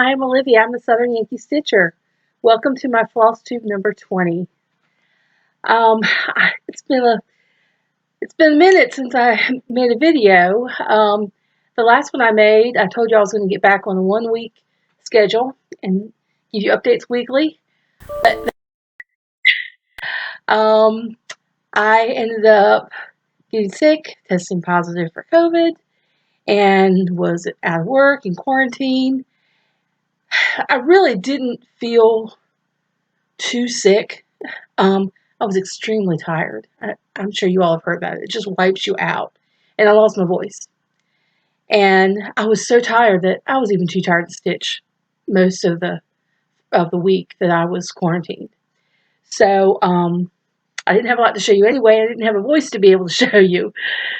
Hi, I'm Olivia. I'm the Southern Yankee Stitcher. Welcome to my Flosstube number 20. Um, it's been a minute since I made a video. The last one I made, I told you I was going to get back on a 1 week schedule and give you updates weekly. Um, I ended up getting sick, testing positive for COVID, and was out of work in quarantine. I really didn't feel too sick. I was extremely tired. I'm sure you all have heard about it. It just wipes you out. And I lost my voice. And I was so tired that I was even too tired to stitch most of the week that I was quarantined. So I didn't have a lot to show you anyway. I didn't have a voice to be able to show you.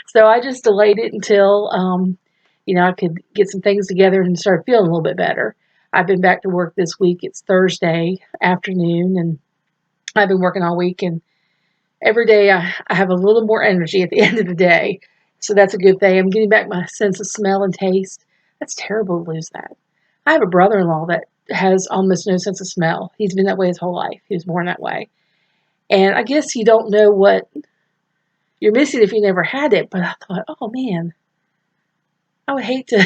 So I just delayed it until I could get some things together and start feeling a little bit better. I've been back to work this week. It's Thursday afternoon, and I've been working all week, and every day I have a little more energy at the end of the day. So that's a good thing. I'm getting back my sense of smell and taste. That's terrible to lose that. I have a brother-in-law that has almost no sense of smell. He's been that way his whole life. He was born that way. And I guess you don't know what you're missing if you never had it. But I thought, oh man, I would hate to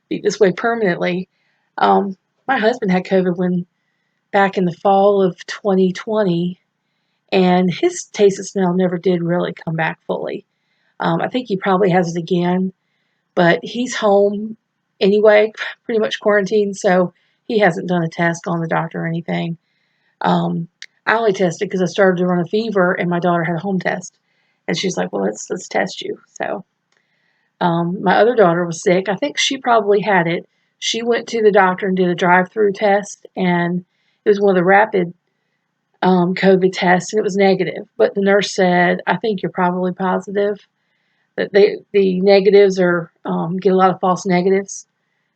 be this way permanently. My husband had COVID back in the fall of 2020, and his taste and smell never did really come back fully. I think he probably has it again, but he's home anyway, pretty much quarantined, so he hasn't done a test on the doctor or anything. I only tested because I started to run a fever, and my daughter had a home test, and she's like, "Well, let's test you." So my other daughter was sick. I think she probably had it. She went to the doctor and did a drive-through test, and it was one of the rapid COVID tests, and it was negative. But the nurse said, "I think you're probably positive." That the negatives are get a lot of false negatives.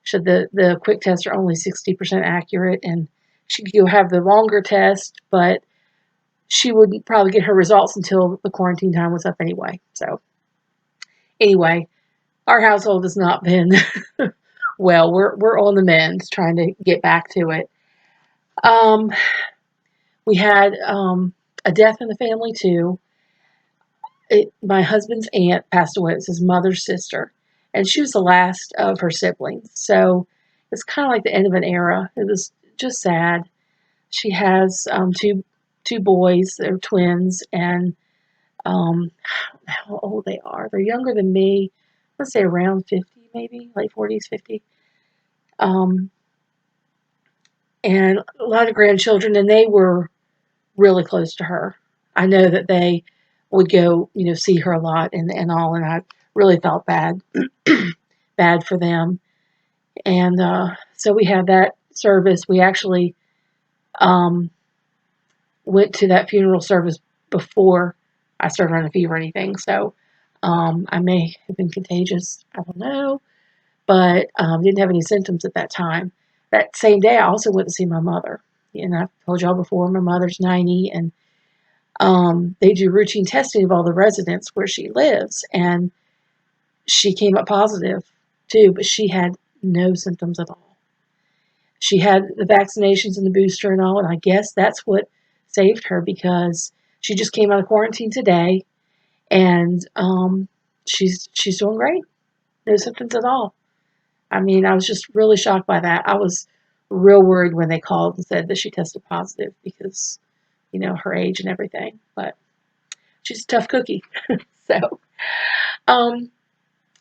So the quick tests are only 60% accurate, and she could go have the longer test, but she wouldn't probably get her results until the quarantine time was up anyway. So anyway, our household has not been well. We're on the mend, trying to get back to it. Um, we had a death in the family too. My husband's aunt passed away. It's his mother's sister, and she was the last of her siblings. So it's kind of like the end of an era. It was just sad. She has two boys. They're twins, and how old they are. They're younger than me. Let's say around 50, maybe late 40s, 50. Um, and a lot of grandchildren, and they were really close to her. I know that they would go, see her a lot and all, and I really felt bad, bad for them. And so we had that service. We actually um, went to that funeral service before I started running a fever or anything. So I may have been contagious. I don't know, but didn't have any symptoms at that time. That same day, I also went to see my mother. And I've told y'all before, my mother's 90, and they do routine testing of all the residents where she lives, and she came up positive too, but she had no symptoms at all. She had the vaccinations and the booster and all, and I guess that's what saved her, because she just came out of quarantine today, and she's doing great. No symptoms at all. I mean, I was just really shocked by that. I was real worried when they called and said that she tested positive because, her age and everything. But she's a tough cookie. So, um,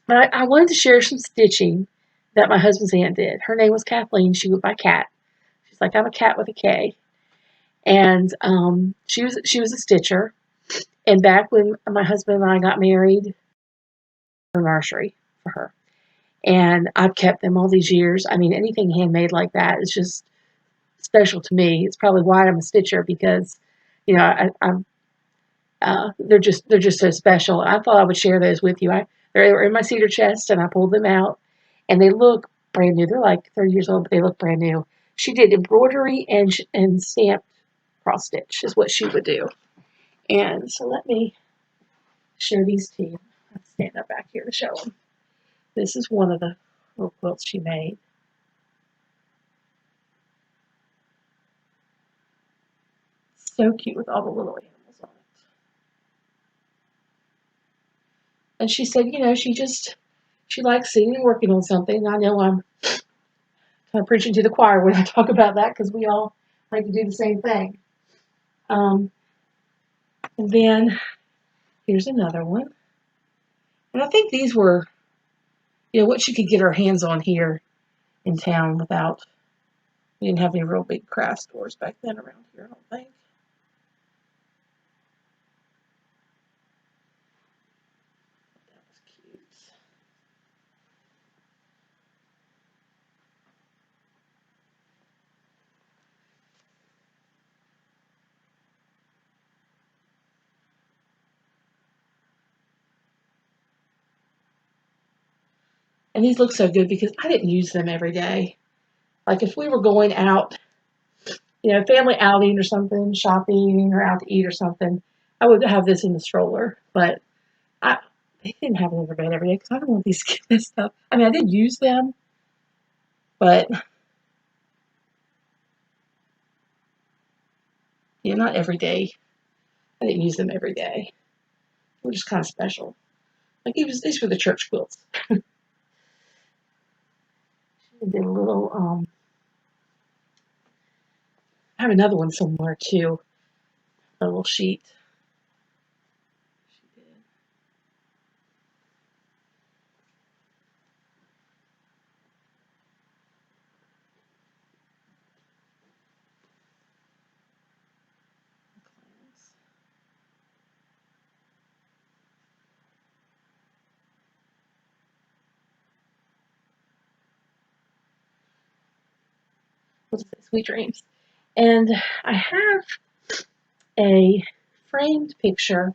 but I wanted to share some stitching that my husband's aunt did. Her name was Kathleen. She went by Kat. She's like, I'm a cat with a K. And she was a stitcher. And back when my husband and I got married, a nursery for her. And I've kept them all these years. I mean, anything handmade like that is just special to me. It's probably why I'm a stitcher, because, I'm they're just so special. I thought I would share those with you. They were in my cedar chest, and I pulled them out, and they look brand new. They're like 30 years old, but they look brand new. She did embroidery and stamped cross stitch is what she would do. And so let me show these to you. I'll stand up back here to show them. This is one of the little quilts she made. so cute with all the little animals on it. And she said, she likes sitting and working on something. I know I'm kind of preaching to the choir when I talk about that because we all like to do the same thing. And then here's another one. And I think these were, what she could get her hands on here in town without, we didn't have any real big craft stores back then around here, I don't think. That was cute. And these look so good because I didn't use them every day. Like if we were going out, family outing or something, shopping or out to eat or something, I would have this in the stroller. But they didn't have it in their bed every day because I don't want these to get messed up. I mean, I did use them, but not every day. I didn't use them every day. They were just kind of special. Like these were the church quilts. She did a little. I have another one somewhere too. A little sheet. She did. What's it? Sweet Dreams. And I have a framed picture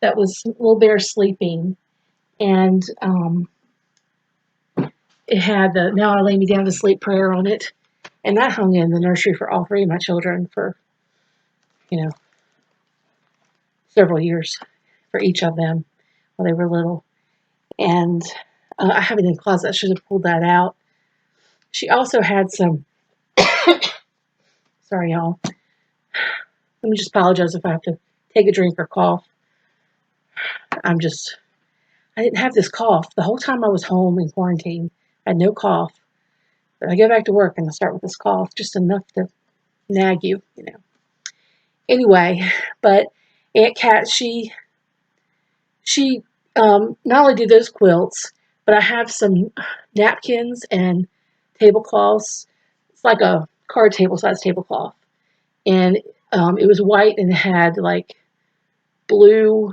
that was Little Bear sleeping, and it had the "Now I lay me down to sleep" prayer on it, and that hung in the nursery for all three of my children for several years for each of them while they were little. And I have it in the closet. I should have pulled that out. She also had some. Sorry, y'all. Let me just apologize if I have to take a drink or cough. I didn't have this cough the whole time I was home in quarantine. I had no cough. But I go back to work and I start with this cough, just enough to nag you. Anyway, but Aunt Kat, she not only did those quilts, but I have some napkins and tablecloths. It's like a card table size tablecloth, and it was white and it had like blue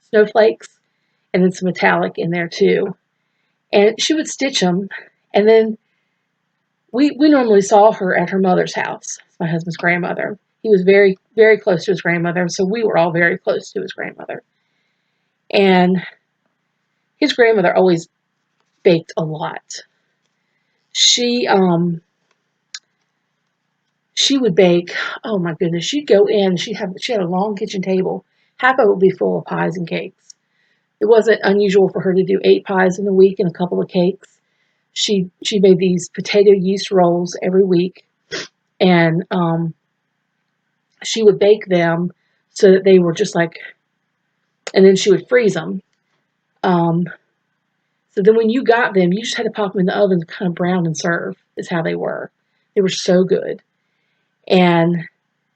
snowflakes and then some metallic in there too. And she would stitch them, and then we normally saw her at her mother's house, my husband's grandmother. He was very, very close to his grandmother, so we were all very close to his grandmother. And his grandmother always baked a lot. She would bake. Oh my goodness! She'd go in. She had a long kitchen table. Half of it would be full of pies and cakes. It wasn't unusual for her to do 8 pies in a week and a couple of cakes. She made these potato yeast rolls every week, and she would bake them so that they were just like, and then she would freeze them. So then when you got them, you just had to pop them in the oven, kind of brown and serve. Is how they were. They were so good. And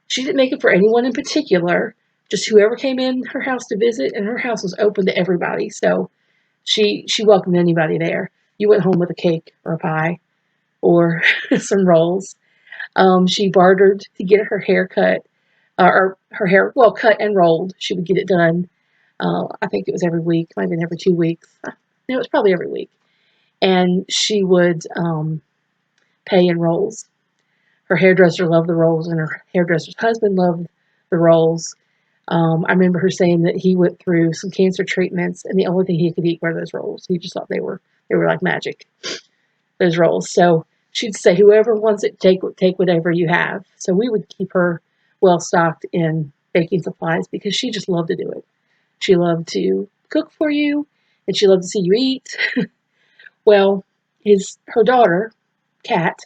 she didn't make it for anyone in particular, just whoever came in her house to visit, and her house was open to everybody. So she welcomed anybody there. You went home with a cake or a pie or some rolls. She bartered to get her hair cut, or her hair, well, cut and rolled. She would get it done. I think it was every week, might have been every 2 weeks. No, it was probably every week. And she would pay in rolls. Her hairdresser loved the rolls, and her hairdresser's husband loved the rolls. I remember her saying that he went through some cancer treatments, and the only thing he could eat were those rolls. He just thought they were like magic, those rolls. So she'd say, "Whoever wants it, take whatever you have." So we would keep her well stocked in baking supplies because she just loved to do it. She loved to cook for you, and she loved to see you eat. Well, her daughter, Kat,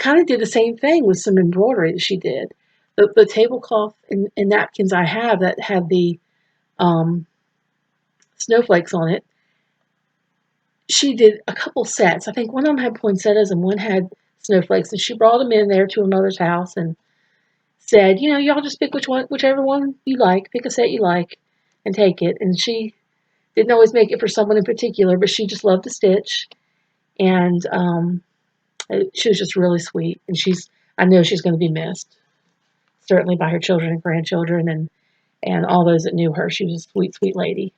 kind of did the same thing with some embroidery that she did. The tablecloth and napkins I have that had the um, snowflakes on it, she did a couple sets. I think one of them had poinsettias and one had snowflakes, and she brought them in there to her mother's house and said, y'all just pick whichever one you like, pick a set you like, and take it. And she didn't always make it for someone in particular, but she just loved to stitch, and she was just really sweet. And I know she's going to be missed, certainly by her children and grandchildren, and all those that knew her. She was a sweet, sweet lady.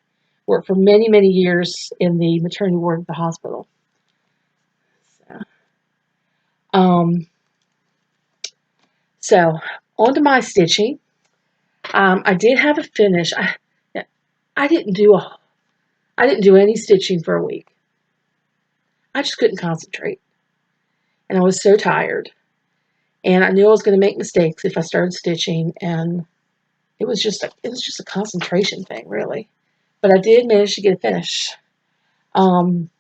Worked for many, many years in the maternity ward of the hospital. So, um, so on to my stitching. I did have a finish. I didn't do any stitching for a week. I just couldn't concentrate, and I was so tired. And I knew I was going to make mistakes if I started stitching, and it was just a concentration thing, really. But I did manage to get a finish. I'm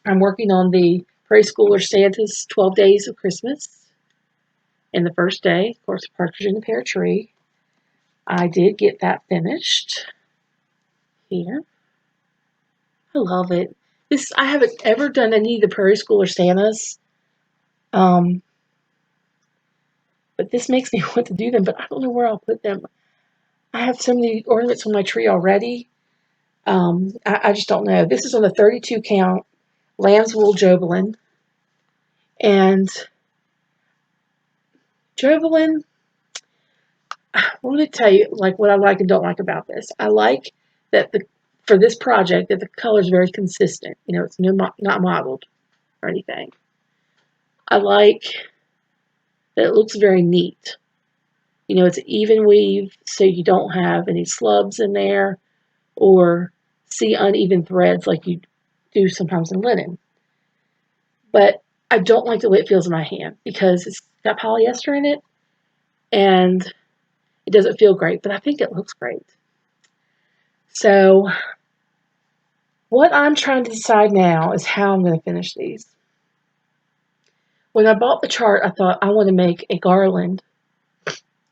working on the Prairie School or Santa's 12 Days of Christmas. And the first day, of course, Partridge in the Pear Tree. I did get that finished. Here. I love it. I haven't ever done any of the Prairie School or Santas. But this makes me want to do them, but I don't know where I'll put them. I have so many ornaments on my tree already. I just don't know. This is on the 32 count lamb's wool Jobelin. And Jobelin, let me tell you what I like and don't like about this. I like that for this project that the color is very consistent. It's not mottled or anything. I like that it looks very neat. It's an even weave, so you don't have any slubs in there or see uneven threads like you do sometimes in linen. But I don't like the way it feels in my hand because it's got polyester in it and it doesn't feel great, but I think it looks great. So what I'm trying to decide now is how I'm going to finish these. When I bought the chart, I thought I want to make a garland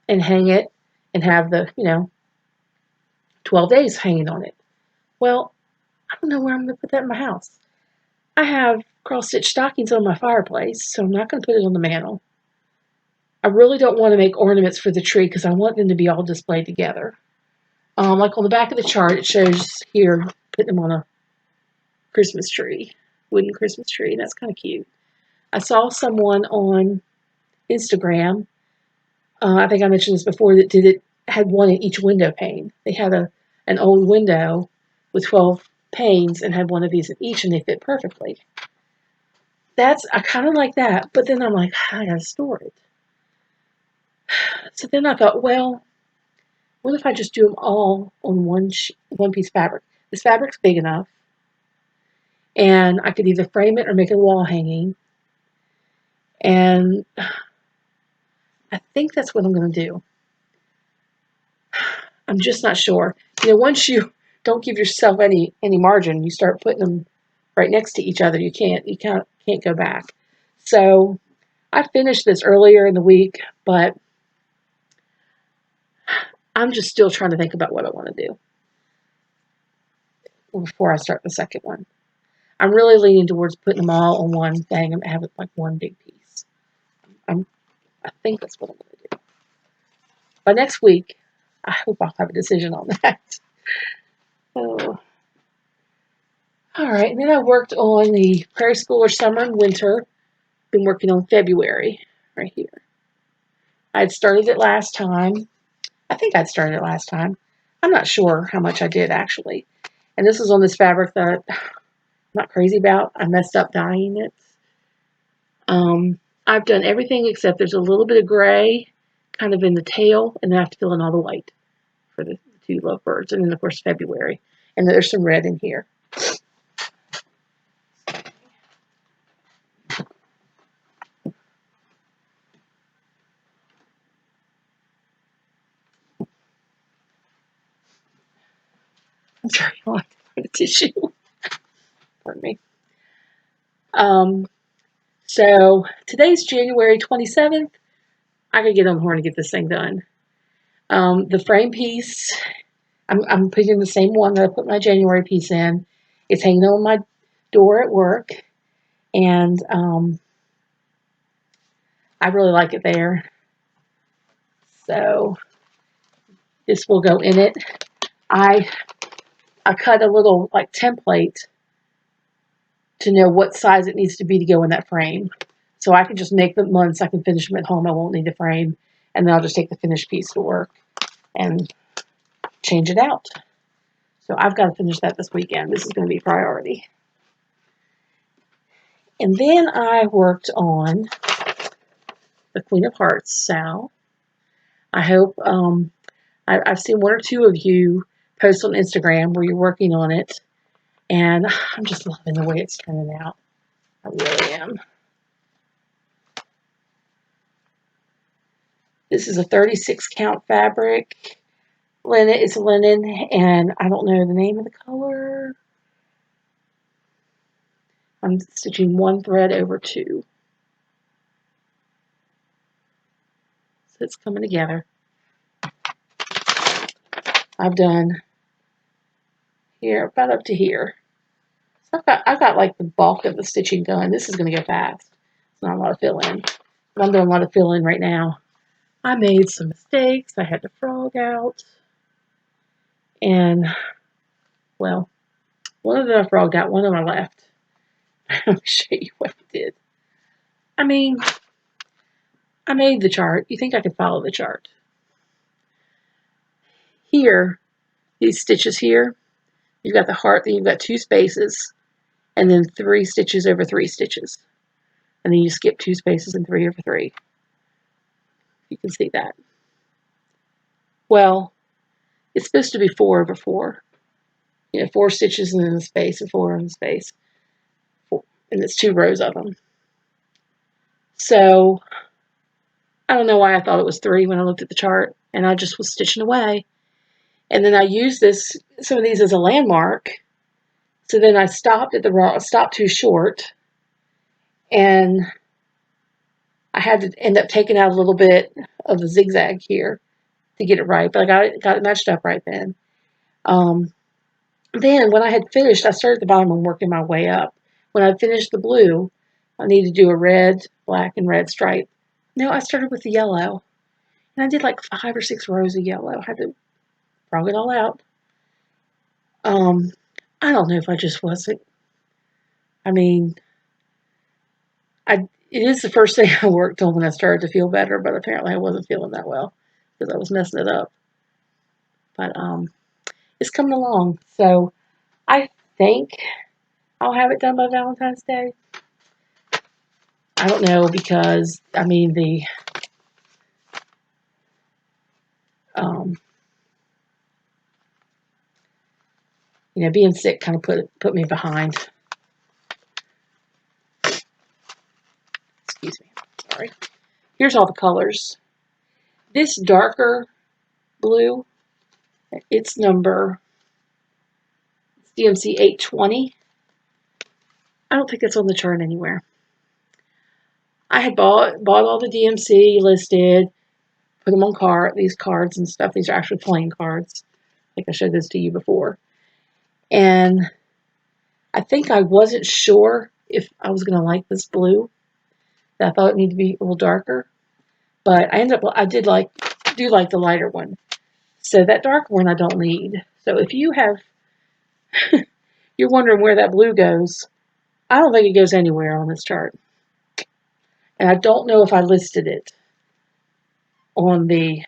and hang it and have the, 12 days hanging on it. Well, I don't know where I'm going to put that in my house. I have cross-stitch stockings on my fireplace, so I'm not going to put it on the mantle. I really don't want to make ornaments for the tree because I want them to be all displayed together. Like on the back of the chart, it shows here, putting them on a Christmas tree, wooden Christmas tree, and that's kind of cute. I saw someone on Instagram, I think I mentioned this before, that had one in each window pane. They had an old window with 12 panes and had one of these in each, and they fit perfectly. I kind of like that, but then I'm like, I gotta store it. So then I thought, well, what if I just do them all on one piece of fabric? This fabric's big enough, and I could either frame it or make a wall hanging. And I think that's what I'm going to do. I'm just not sure. Once you don't give yourself any margin, you start putting them right next to each other. You can't go back. So I finished this earlier in the week, but I'm just still trying to think about what I want to do before I start the second one. I'm really leaning towards putting them all on one thing and have it like one big piece. I think that's what I'm going to do. By next week, I hope I'll have a decision on that. Oh. All right, and then I worked on the Prairie School or Summer and Winter. Been working on February right here. I'd started it last time. I think I'd started it last time. I'm not sure how much I did actually. And this is on this fabric that I'm not crazy about. I messed up dyeing it. I've done everything except there's a little bit of gray kind of in the tail, and then I have to fill in all the white for the two lovebirds. And then, of course, February. And there's some red in here. I'm sorry, I like the tissue. Pardon me. So today's January 27th. I gotta get on the horn to get this thing done. The frame piece, I'm putting the same one that I put my January piece in. It's hanging on my door at work, and I really like it there. So this will go in it. I cut a little like template to know what size it needs to be to go in that frame. So I can just make them once. I can finish them at home. I won't need a frame. And then I'll just take the finished piece to work and change it out. So I've got to finish that this weekend. This is going to be a priority. And then I worked on the Queen of Hearts Sow. I hope, I've seen one or two of you post on Instagram where you're working on it. And I'm just loving the way it's turning out. I really am. This is a 36 count fabric. Linen, it's linen, and I don't know the name of the color. I'm stitching one thread over two. So it's coming together. I've done here, about up to here. So I've got like the bulk of the stitching done. This is going to go fast. It's not a lot of fill in. But I'm doing a lot of fill in right now. I made some mistakes. I had to frog out. And, well, one of them I frogged out, one of them I left. Let me show you what I did. I mean, I made the chart. You think I could follow the chart? Here, these stitches here, you've got the heart, then you've got two spaces, and then 3 stitches over 3 stitches. And then you skip 2 spaces and 3 over 3. You can see that. Well, it's supposed to be 4 over 4. You know, 4 stitches in the space and 4 in the space. And it's 2 rows of them. So, I don't know why I thought it was 3 when I looked at the chart, and I just was stitching away. And then I used some of these as a landmark. So then I stopped too short, and I had to end up taking out a little bit of the zigzag here to get it right, but I got it matched up right then. Then when I had finished, I started at the bottom and working my way up. When I finished the blue, I needed to do a red, black, and red stripe. No, I started with the yellow, and I did like 5 or 6 rows of yellow. I had to frog it all out. I don't know if I just wasn't. I mean, it is the first thing I worked on when I started to feel better, but apparently I wasn't feeling that well because I was messing it up. But it's coming along, so I think I'll have it done by Valentine's Day. I don't know because I mean being sick kind of put me behind. Excuse me, sorry. Here's all the colors. This darker blue, it's number DMC 820. I don't think it's on the chart anywhere. I had bought all the DMC listed, put them on these cards and stuff. These are actually playing cards. I think I showed this to you before. And I think I wasn't sure if I was going to like this blue. I thought it needed to be a little darker. But I do like the lighter one. So that dark one I don't need. So if you have, you're wondering where that blue goes, I don't think it goes anywhere on this chart. And I don't know if I listed it on I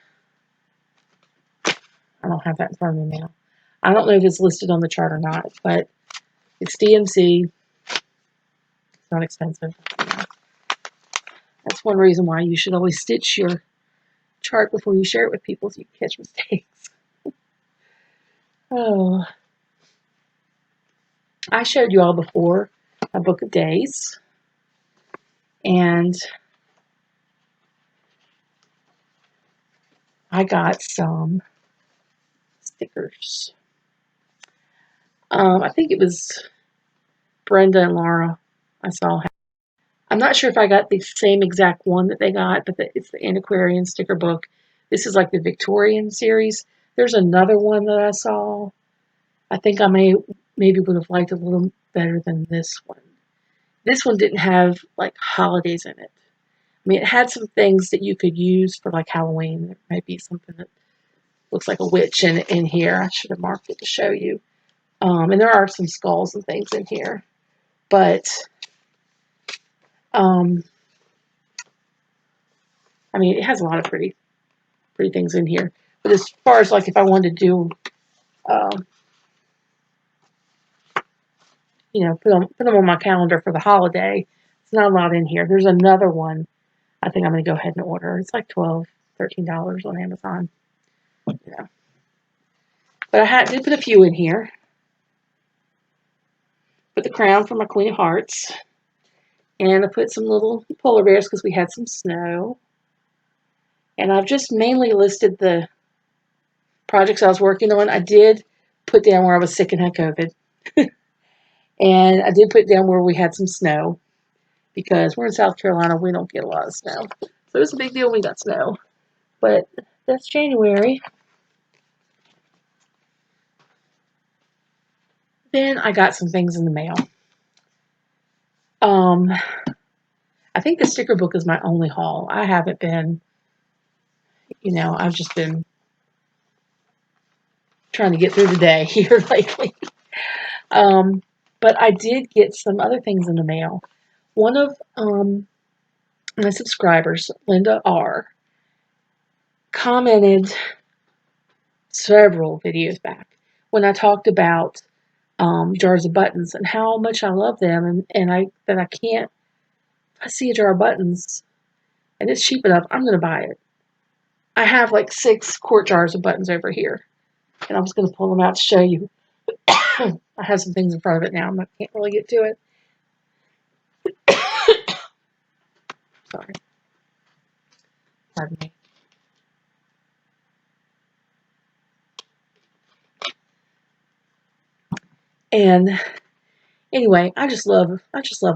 don't have that in front of me now. I don't know if it's listed on the chart or not, but it's DMC. It's not expensive. That's one reason why you should always stitch your chart before you share it with people so you can catch mistakes. Oh, I showed you all before a book of days, and I got some stickers. I think it was Brenda and Laura I saw. I'm not sure if I got the same exact one that they got, but it's the antiquarian sticker book. This is like the Victorian series. There's another one that I saw. I think I maybe would have liked a little better than this one. This one didn't have like holidays in it. I mean, it had some things that you could use for like Halloween. There might be something that looks like a witch in here. I should have marked it to show you. And there are some skulls and things in here. But, I mean, it has a lot of pretty things in here. But as far as like if I wanted to do, um, put them on my calendar for the holiday, it's not a lot in here. There's another one I think I'm going to go ahead and order. It's like $12, $13 on Amazon. Yeah. But I did put a few in here. Put the crown for my Queen of Hearts. And I put some little polar bears because we had some snow. And I've just mainly listed the projects I was working on. I did put down where I was sick and had COVID. And I did put down where we had some snow. Because we're in South Carolina, we don't get a lot of snow. So it was a big deal when we got snow. But that's January. Then I got some things in the mail. I think the sticker book is my only haul. I haven't been, I've just been trying to get through the day here lately. But I did get some other things in the mail. One of my subscribers, Linda R., commented several videos back when I talked about jars of buttons and how much I love them, and I can't. If I see a jar of buttons and it's cheap enough, I'm going to buy it. I have like 6 quart jars of buttons over here, and I was going to pull them out to show you. I have some things in front of it now. I can't really get to it. Sorry. Pardon me. And anyway, I just love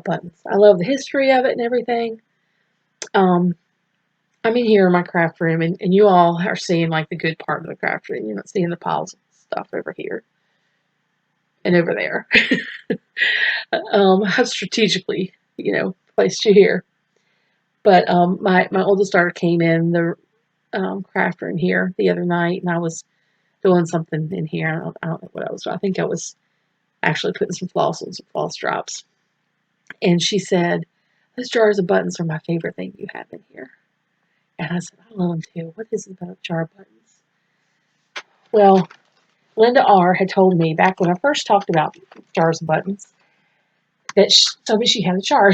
buttons. I love the history of it and everything. I'm in here in my craft room, and you all are seeing like the good part of the craft room. You're not seeing the piles of stuff over here and over there. I've strategically, placed you here. But my oldest daughter came in the craft room here the other night, and I was doing something in here. I don't know what I was doing. I think I was actually putting some floss on some floss drops. And she said, "Those jars of buttons are my favorite thing you have in here." And I said, "I love them too. What is it about jar buttons?" Well, Linda R. had told me back when I first talked about jars of buttons that she had a jar.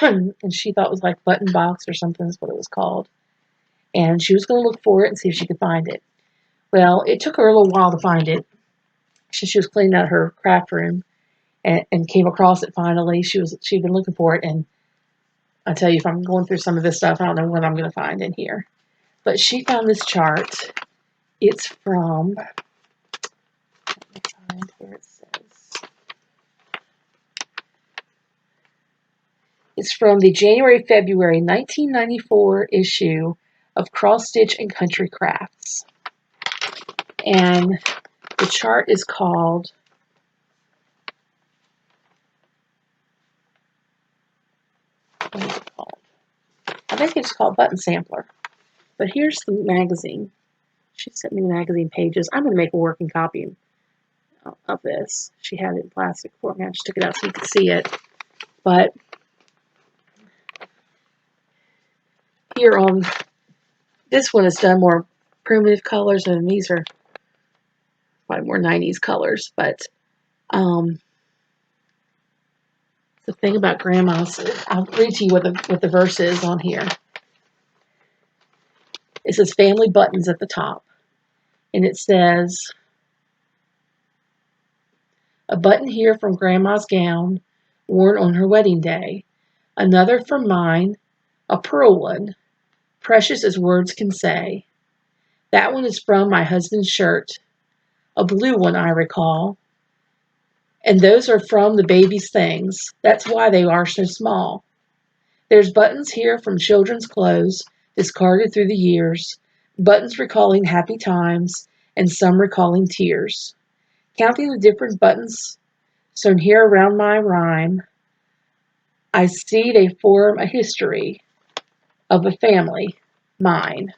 And she thought it was like button box or something is what it was called. And she was going to look for it and see if she could find it. Well, it took her a little while to find it. She was cleaning out her craft room and came across it finally. She'd been looking for it, and I tell you, if I'm going through some of this stuff, I don't know what I'm going to find in here. But she found this chart. It's from, let me find where it says. It's from the January-February 1994 issue of Cross Stitch and Country Crafts. And the chart is called what is it called? I think it's called Button Sampler. But here's the magazine. She sent me the magazine pages. I'm going to make a working copy of this. She had it in plastic for me. I just took it out so you could see it. But here on this one is done more primitive colors, and these are probably more 90s colors. But the thing about grandma's, I'll read to you what the verse is on here. It says family buttons at the top. And it says, "A button here from Grandma's gown, worn on her wedding day. Another from mine, a pearl one, precious as words can say. That one is from my husband's shirt, a blue one I recall. And those are from the baby's things. That's why they are so small. There's buttons here from children's clothes, discarded through the years, buttons recalling happy times, and some recalling tears. Counting the different buttons sewn here around my rhyme, I see they form a history of a family, mine.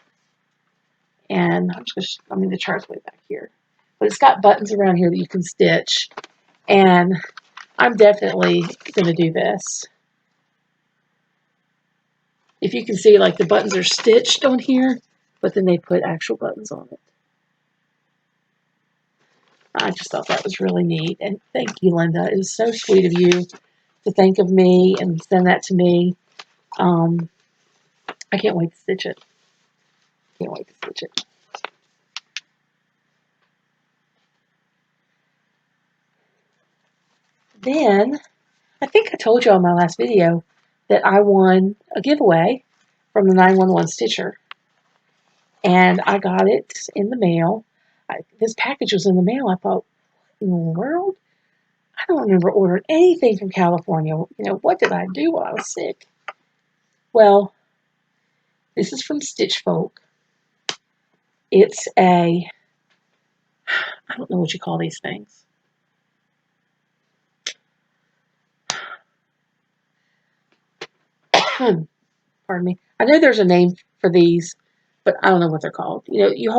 And the chart's way back here. But it's got buttons around here that you can stitch. And I'm definitely going to do this. If you can see, like, the buttons are stitched on here, but then they put actual buttons on it. I just thought that was really neat. And thank you, Linda. It was so sweet of you to think of me and send that to me. I can't wait to stitch it. Can't wait to stitch it. Then, I think I told you on my last video that I won a giveaway from the 911 Stitcher. And I got it in the mail. This package was in the mail. I thought, what in the world? I don't remember ordering anything from California. What did I do while I was sick? Well, this is from Stitch Folk. It's I don't know what you call these things. Pardon me. I know there's a name for these, but I don't know what they're called. You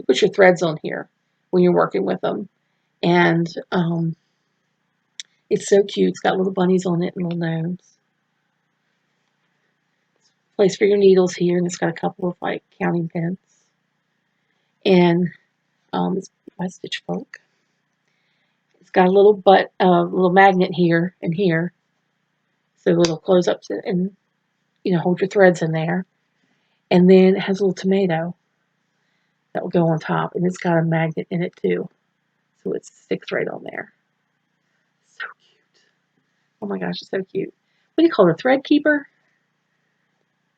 put your threads on here when you're working with them. And it's so cute. It's got little bunnies on it and little gnomes. Place for your needles here, and it's got a couple of like counting pins. And it's by Stitch Folk. It's got a little little magnet here and here, so it'll close up and hold your threads in there. And then it has a little tomato that will go on top, and it's got a magnet in it too, so it sticks right on there. So cute. Oh my gosh, it's so cute. What do you call it, a thread keeper?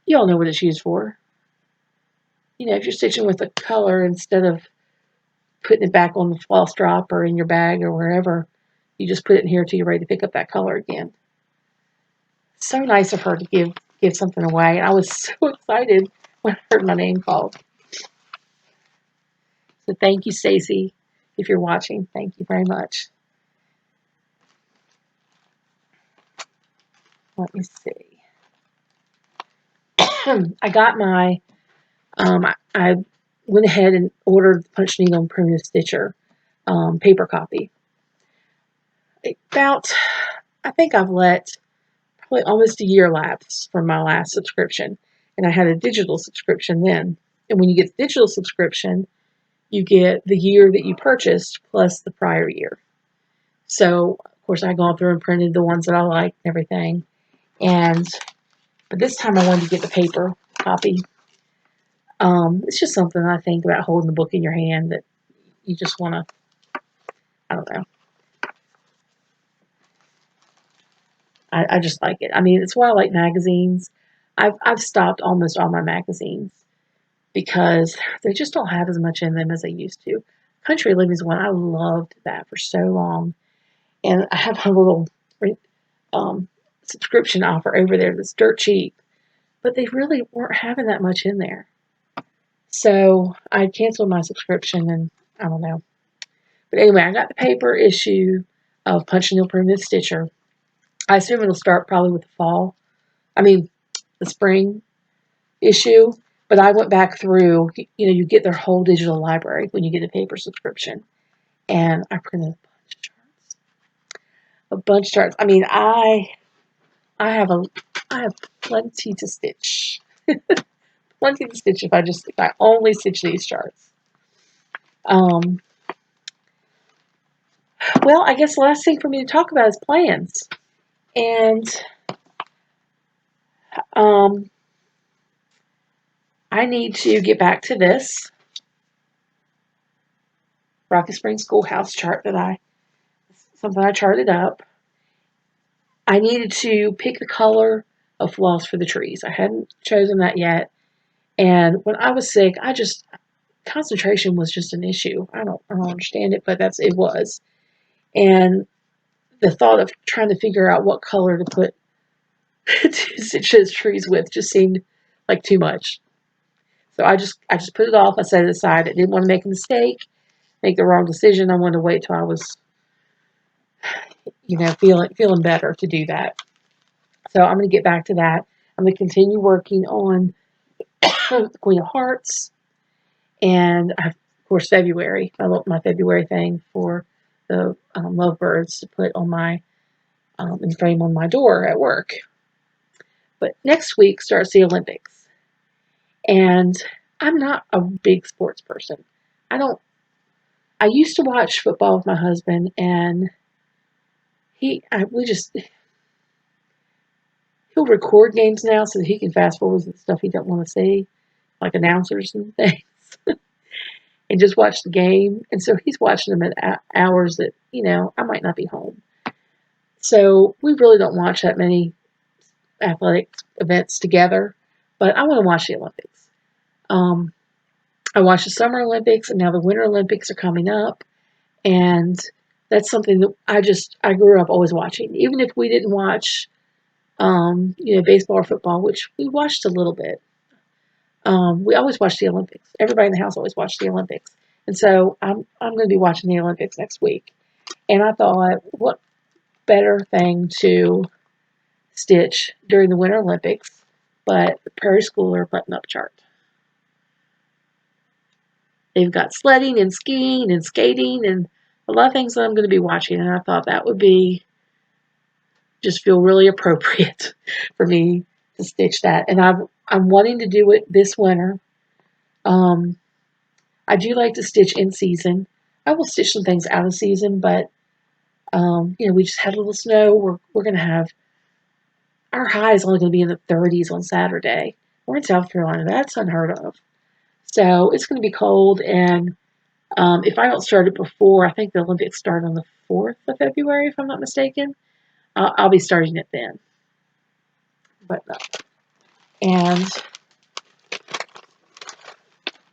You all know what it's used for. If you're stitching with a color, instead of putting it back on the floss drop or in your bag or wherever, you just put it in here till you're ready to pick up that color again. So nice of her to give something away. I was so excited when I heard my name called. So thank you, Stacy, if you're watching. Thank you very much. Let me see. I got my, I went ahead and ordered the punch needle and primitive stitcher paper copy. I think I've let probably almost a year lapse from my last subscription. And I had a digital subscription then. And when you get the digital subscription, you get the year that you purchased plus the prior year. So, of course, I gone through and printed the ones that I liked and everything. But this time I wanted to get the paper copy. It's just something I think about, holding the book in your hand, that you just want to, I don't know. I just like it. I mean, it's why I like magazines. I've stopped almost all my magazines because they just don't have as much in them as they used to. Country Living's one. I loved that for so long. And I have a little subscription offer over there that's dirt cheap. But they really weren't having that much in there. So I canceled my subscription, and I don't know. But anyway, I got the paper issue of Punch Needle Primitive Stitcher. I assume it'll start probably with the spring issue. But I went back through, you get their whole digital library when you get a paper subscription. And I printed a bunch of charts. I mean, I have plenty to stitch. Plenty to stitch if I only stitch these charts. Well, I guess the last thing for me to talk about is plans. And I need to get back to this Rocky Springs Schoolhouse chart something I charted up. I needed to pick the color of floss for the trees. I hadn't chosen that yet. And when I was sick, concentration was just an issue. I don't understand it, but it was. And the thought of trying to figure out what color to put to stitch those trees with just seemed like too much. So I just put it off. I set it aside. I didn't want to make a mistake, make the wrong decision. I wanted to wait till I was, feeling better to do that. So I'm going to get back to that. I'm going to continue working on the Queen of Hearts, and I have, of course, February. My February thing for the lovebirds to put on my and frame on my door at work. But next week starts the Olympics, and I'm not a big sports person. I don't. I used to watch football with my husband, and he'll record games now so that he can fast forward the stuff he doesn't want to see, like announcers and things, and just watch the game. And so he's watching them at hours that I might not be home. So we really don't watch that many athletic events together. But I want to watch the Olympics. I watched the Summer Olympics, and now the Winter Olympics are coming up, and that's something that I grew up always watching. Even if we didn't watch, baseball or football, which we watched a little bit. We always watched the Olympics. Everybody in the house always watched the Olympics, and so I'm going to be watching the Olympics next week. And I thought, what better thing to stitch during the Winter Olympics, but the Prairie School button-up chart. They've got sledding and skiing and skating and a lot of things that I'm going to be watching, and I thought that would just feel really appropriate for me to stitch that. And I'm wanting to do it this winter. I do like to stitch in season. I will stitch some things out of season, but we just had a little snow. We're going to have our high is only going to be in the 30s on Saturday. We're in South Carolina. That's unheard of. So it's going to be cold, and if I don't start it before, I think the Olympics start on the 4th of February, if I'm not mistaken. I'll be starting it then. And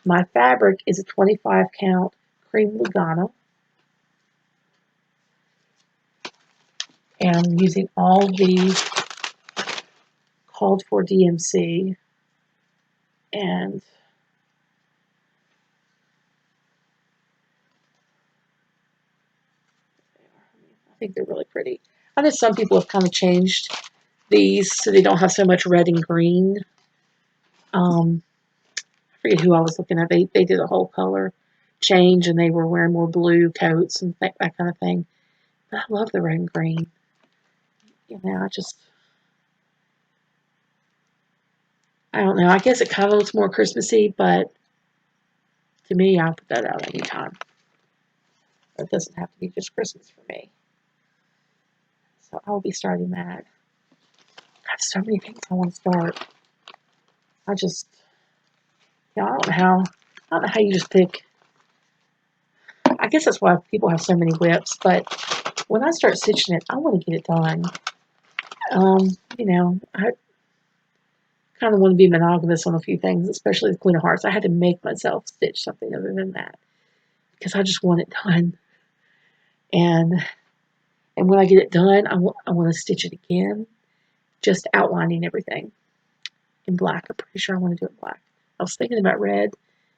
my fabric is a 25 count cream Lugano. And I'm using all the called For DMC. And I think they're really pretty. I know some people have kind of changed these so they don't have so much red and green. I forget who I was looking at. They did a whole color change, and they were wearing more blue coats and that kind of thing. But I love the red and green. I don't know. I guess it kind of looks more Christmassy, but to me, I'll put that out anytime. It doesn't have to be just Christmas for me. So I'll be starting that. I have so many things I want to start. I don't know how you just pick. I guess that's why people have so many whips, but when I start stitching it, I want to get it done. I kind of want to be monogamous on a few things, especially the Queen of Hearts. I had to make myself stitch something other than that because I just want it done. And when I get it done, I want to stitch it again, just outlining everything in black. I'm pretty sure I want to do it black. I was thinking about red,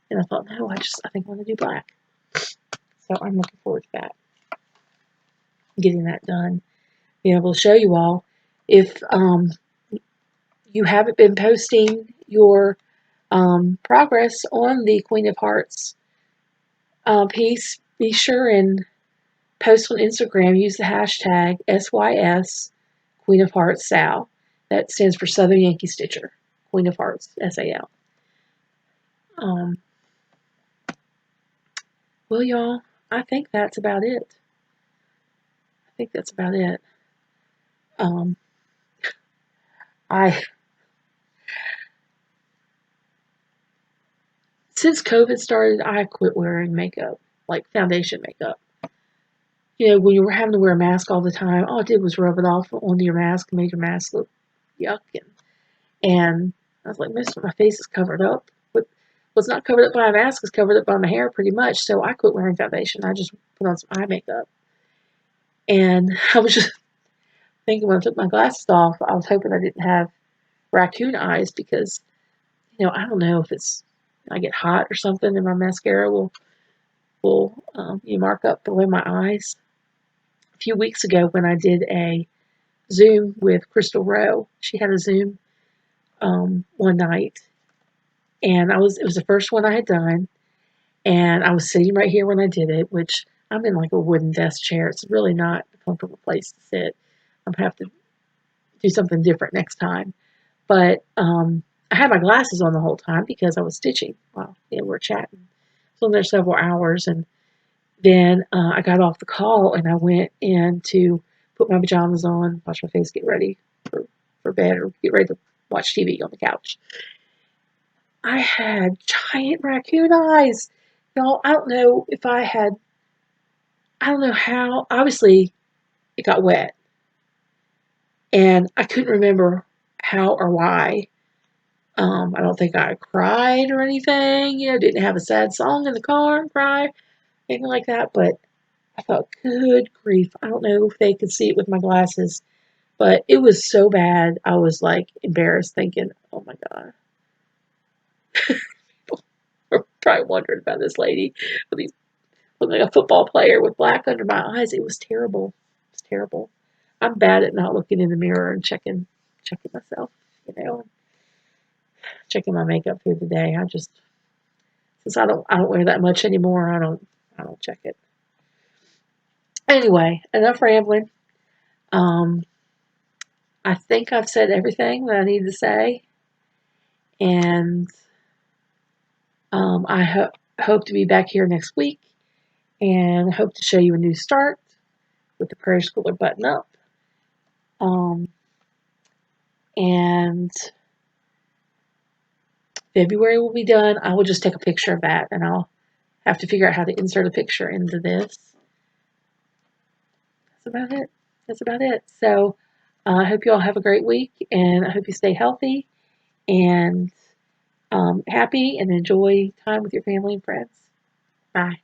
and I thought, no, I think I want to do black. So I'm looking forward to that, getting that done, being able to show you all. If you haven't been posting your progress on the Queen of Hearts piece, be sure and post on Instagram. Use the hashtag SYS Queen of Hearts Sal. That stands for Southern Yankee Stitcher. Queen of Hearts SAL. Well, y'all, I think that's about it. Since COVID started, I quit wearing makeup, like foundation makeup. When you were having to wear a mask all the time, all it did was rub it off onto your mask and made your mask look yuck. And I was like, most of my face is covered up. But what's not covered up by a mask is covered up by my hair pretty much. So I quit wearing foundation. I just put on some eye makeup. And I was just thinking when I took my glasses off, I was hoping I didn't have raccoon eyes because, I don't know if I get hot or something and my mascara will you mark up below my eyes. A few weeks ago when I did a Zoom with Crystal Rowe, she had a Zoom one night, and it was the first one I had done, and I was sitting right here when I did it, which I'm in like a wooden desk chair. It's really not a comfortable place to sit. I'm gonna have to do something different next time. But I had my glasses on the whole time because I was stitching while we were chatting. So there several hours, and then I got off the call and I went in to put my pajamas on, wash my face, get ready for bed, or get ready to watch TV on the couch. I had giant raccoon eyes. Y'all, I don't know how, obviously it got wet. And I couldn't remember how or why. I don't think I cried or anything, didn't have a sad song in the car and cry, anything like that. But I thought, good grief, I don't know if they could see it with my glasses, but it was so bad. I was like embarrassed, thinking, oh my God. People were probably wondering about this lady with these, looking like a football player with black under my eyes. It was terrible. It was terrible. I'm bad at not looking in the mirror and checking myself, checking my makeup through the day. Since I don't wear that much anymore, I don't check it. Anyway, enough rambling. Um, I think I've said everything that I need to say, and I hope to be back here next week, and hope to show you a new start with the Prairie Schooler button up. And February will be done. I will just take a picture of that, and I'll have to figure out how to insert a picture into this. That's about it. That's about it. So I hope you all have a great week, and I hope you stay healthy and happy and enjoy time with your family and friends. Bye.